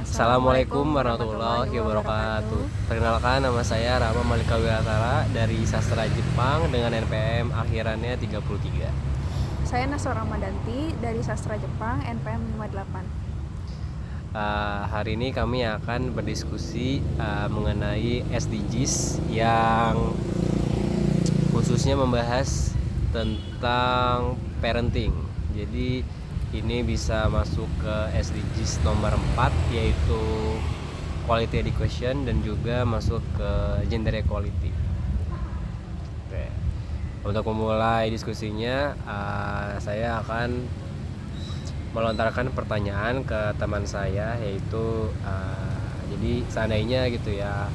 Assalamualaikum warahmatullahi wabarakatuh. Perkenalkan, nama saya Rama Malika Wiratara dari Sastra Jepang dengan NPM akhirannya 33. Saya Nasor Ramadanti dari Sastra Jepang NPM 58. Hari ini kami akan berdiskusi mengenai SDGs yang khususnya membahas tentang parenting. Jadi ini bisa masuk ke SDGs nomor 4, yaitu quality education, dan juga masuk ke gender equality. Oke. Untuk memulai diskusinya, saya akan melontarkan pertanyaan ke teman saya, yaitu jadi seandainya gitu ya,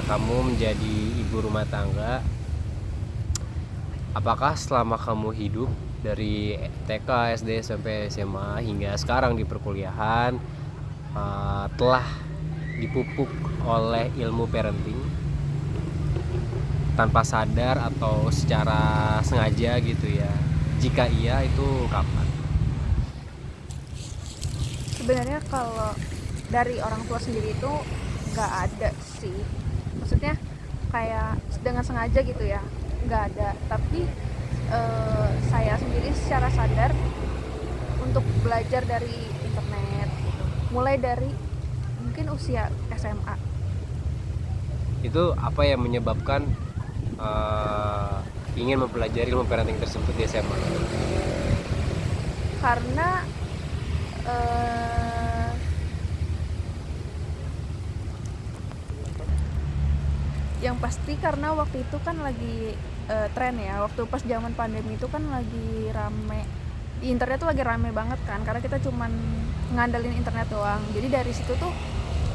kamu menjadi ibu rumah tangga, apakah selama kamu hidup dari TK, SD, SMP, SMA hingga sekarang di perkuliahan telah dipupuk oleh ilmu parenting tanpa sadar atau secara sengaja gitu ya? Jika iya, itu kapan? Sebenarnya kalau dari orang tua sendiri itu nggak ada sih. Maksudnya kayak dengan sengaja gitu ya, nggak ada. Tapi saya sendiri secara sadar untuk belajar dari internet gitu. Mulai dari mungkin usia SMA. Itu apa yang menyebabkan ingin mempelajari ilmu parenting tersebut di SMA? Karena eh, yang pasti karena waktu itu kan lagi tren ya, waktu pas zaman pandemi itu kan lagi rame di internet tuh, lagi rame banget kan, karena kita cuman ngandelin internet doang. Jadi dari situ tuh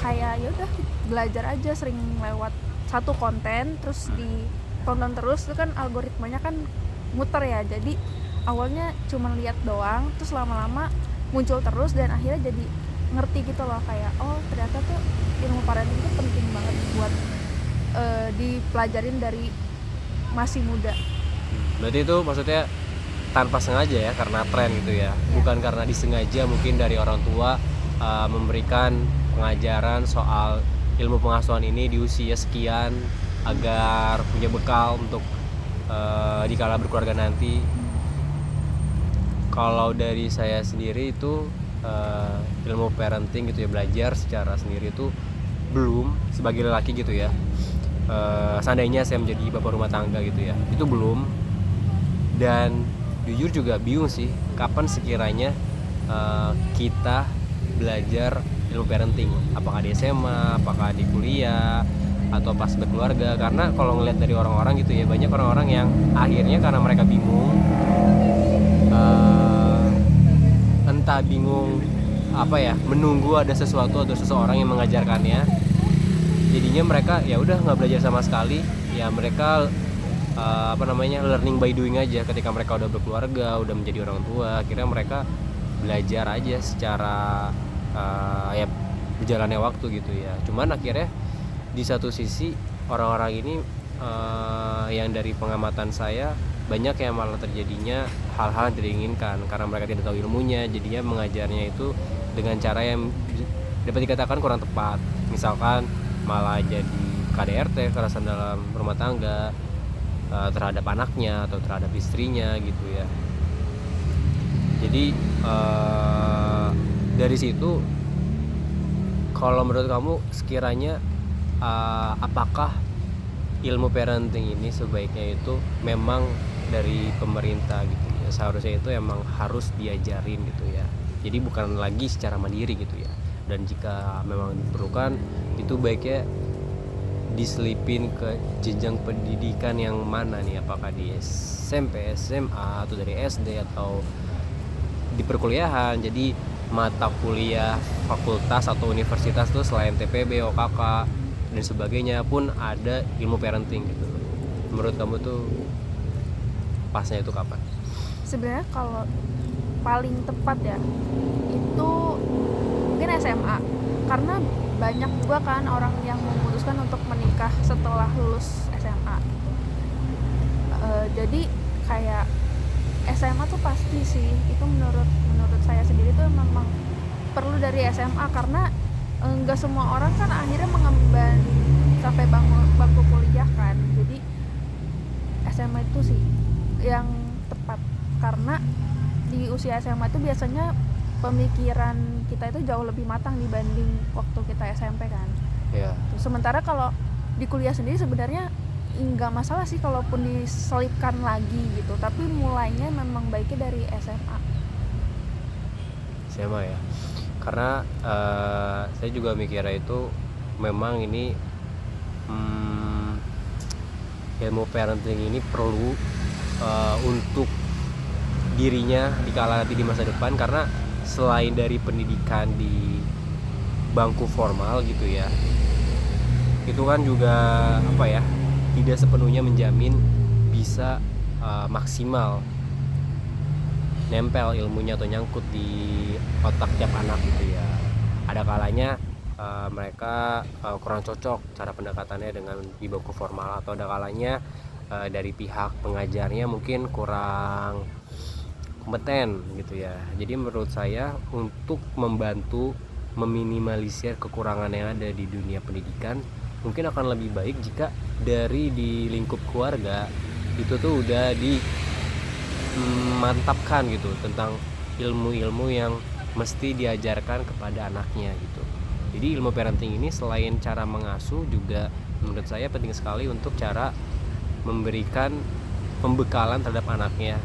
kayak ya udah belajar aja, sering lewat satu konten terus ditonton terus, itu kan algoritmanya kan muter ya. Jadi awalnya cuman lihat doang, terus lama-lama muncul terus dan akhirnya jadi ngerti gitu loh, kayak oh ternyata tuh ilmu parenting itu penting banget buat dipelajarin dari masih muda. Berarti itu maksudnya tanpa sengaja ya, karena tren gitu ya, bukan karena disengaja mungkin dari orang tua memberikan pengajaran soal ilmu pengasuhan ini di usia sekian agar punya bekal untuk dikala berkeluarga nanti. Kalau dari saya sendiri itu ilmu parenting gitu ya, belajar secara sendiri itu belum, sebagai lelaki gitu ya. Seandainya saya menjadi bapak rumah tangga gitu ya, itu belum. Dan jujur juga bingung sih kapan sekiranya kita belajar ilmu parenting, apakah di SMA, apakah di kuliah, atau pas berkeluarga. Karena kalau ngeliat dari orang-orang gitu ya, banyak orang-orang yang akhirnya karena mereka bingung, entah bingung apa ya, menunggu ada sesuatu atau seseorang yang mengajarkannya, jadinya mereka ya udah nggak belajar sama sekali ya. Mereka learning by doing aja. Ketika mereka udah berkeluarga, udah menjadi orang tua, akhirnya mereka belajar aja secara ya berjalannya waktu gitu ya. Cuman akhirnya di satu sisi orang-orang ini yang dari pengamatan saya, banyak yang malah terjadinya hal-hal yang tidak diinginkan karena mereka tidak tahu ilmunya. Jadinya mengajarnya itu dengan cara yang dapat dikatakan kurang tepat. Misalkan malah jadi KDRT, kekerasan dalam rumah tangga, terhadap anaknya atau terhadap istrinya gitu ya. Jadi dari situ, kalau menurut kamu sekiranya apakah ilmu parenting ini sebaiknya itu memang dari pemerintah gitu ya, seharusnya itu emang harus diajarin gitu ya, jadi bukan lagi secara mandiri gitu ya. Dan jika memang diperlukan, itu baiknya diselipin ke jenjang pendidikan yang mana nih, apakah di SMP, SMA, atau dari SD, atau di perkuliahan. Jadi mata kuliah fakultas atau universitas tuh selain TPB, OKK dan sebagainya pun ada ilmu parenting gitu. Menurut kamu tuh pasnya itu kapan? Sebenarnya kalau paling tepat ya itu mungkin SMA, karena banyak juga kan orang yang memutuskan untuk menikah setelah lulus SMA gitu. Jadi kayak SMA tuh pasti sih, itu menurut saya sendiri tuh memang perlu dari SMA karena nggak semua orang kan akhirnya mengemban sampai bangku kuliah kan. Jadi SMA itu sih yang tepat, karena di usia SMA itu biasanya pemikiran kita itu jauh lebih matang dibanding waktu kita SMP kan. Ya. Sementara kalau di kuliah sendiri sebenarnya nggak masalah sih kalaupun diselipkan lagi gitu, tapi mulainya memang baiknya dari SMA. SMA ya, karena saya juga mikirnya itu memang ini ilmu parenting ini perlu untuk dirinya dikala nanti di masa depan, karena selain dari pendidikan di bangku formal gitu ya, itu kan juga apa ya, tidak sepenuhnya menjamin bisa maksimal nempel ilmunya atau nyangkut di otak tiap anak gitu ya. Ada kalanya mereka kurang cocok cara pendekatannya dengan di bangku formal, atau ada kalanya dari pihak pengajarnya mungkin kurang kompeten gitu ya. Jadi menurut saya untuk membantu meminimalisir kekurangan yang ada di dunia pendidikan, mungkin akan lebih baik jika dari di lingkup keluarga itu tuh udah dimantapkan gitu tentang ilmu-ilmu yang mesti diajarkan kepada anaknya gitu. Jadi ilmu parenting ini selain cara mengasuh juga menurut saya penting sekali untuk cara memberikan pembekalan terhadap anaknya,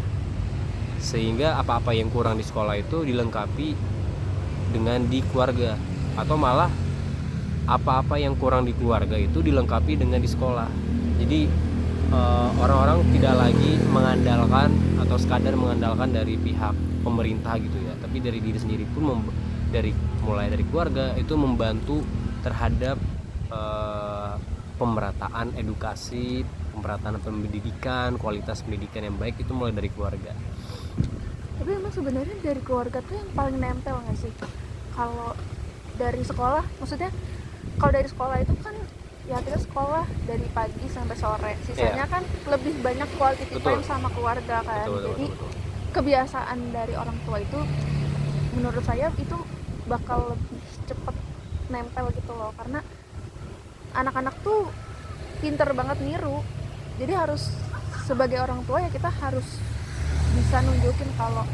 sehingga apa-apa yang kurang di sekolah itu dilengkapi dengan di keluarga, atau malah apa-apa yang kurang di keluarga itu dilengkapi dengan di sekolah. Jadi orang-orang tidak lagi mengandalkan atau sekadar mengandalkan dari pihak pemerintah gitu ya, tapi dari diri sendiri pun mulai dari keluarga itu membantu terhadap pemerataan edukasi, pemerataan pendidikan, kualitas pendidikan yang baik itu mulai dari keluarga. Tapi emang sebenarnya dari keluarga tuh yang paling nempel nggak sih? Kalau dari sekolah, maksudnya kalau dari sekolah itu kan ya kita sekolah dari pagi sampai sore, sisanya kan lebih banyak quality time sama keluarga kan. Jadi kebiasaan dari orang tua itu menurut saya itu bakal lebih cepet nempel gitu loh, karena anak-anak tuh pinter banget niru. Jadi harus sebagai orang tua ya kita harus bisa nunjukin kalau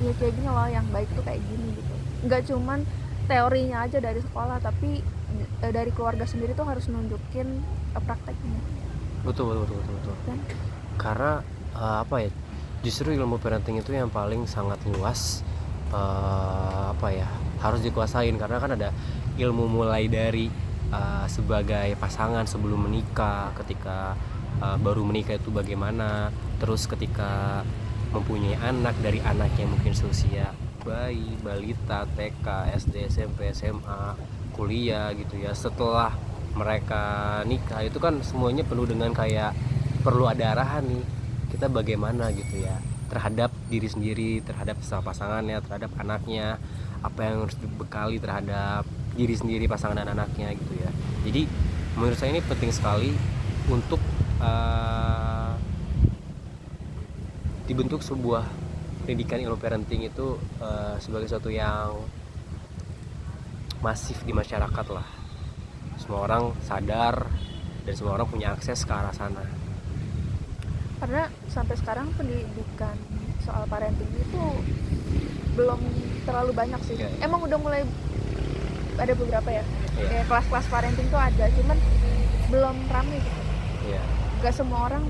ya kayak gini loh, yang baik tuh kayak gini gitu. Nggak cuman teorinya aja dari sekolah, tapi dari keluarga sendiri tuh harus nunjukin prakteknya. Betul. Dan karena apa ya, justru ilmu parenting itu yang paling sangat luas, harus dikuasain, karena kan ada ilmu mulai dari sebagai pasangan sebelum menikah, ketika baru menikah itu bagaimana, terus ketika mempunyai anak, dari anak yang mungkin seusia bayi, balita, TK, SD, SMP, SMA, kuliah gitu ya, setelah mereka nikah itu kan semuanya penuh dengan kayak perlu ada arahan nih, kita bagaimana gitu ya terhadap diri sendiri, terhadap pasangannya, terhadap anaknya, apa yang harus dibekali terhadap diri sendiri, pasangan dan anaknya gitu ya. Jadi menurut saya ini penting sekali untuk dibentuk sebuah pendidikan ilmu parenting itu sebagai sesuatu yang masif di masyarakat lah. Semua orang sadar dan semua orang punya akses ke arah sana. karena sampai sekarang pendidikan soal parenting itu belum terlalu banyak sih. Emang udah mulai ada beberapa ya, kayak kelas-kelas parenting tuh ada, cuman belum ramai gitu. Gak semua orang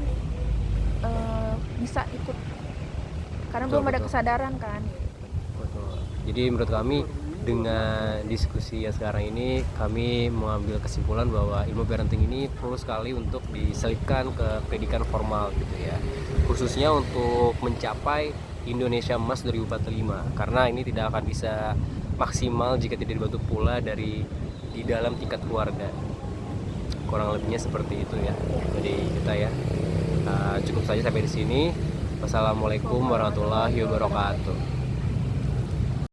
bisa ikut karena belum ada kesadaran kan. Betul. Jadi menurut kami dengan diskusi yang sekarang ini, kami mengambil kesimpulan bahwa ilmu parenting ini perlu sekali untuk diselipkan ke pendidikan formal gitu ya, khususnya untuk mencapai Indonesia Emas 2045, karena ini tidak akan bisa maksimal jika tidak dibantu pula di dalam tingkat keluarga. Kurang lebihnya seperti itu ya. Jadi kita ya cukup saja sampai di sini. Wassalamualaikum warahmatullahi wabarakatuh.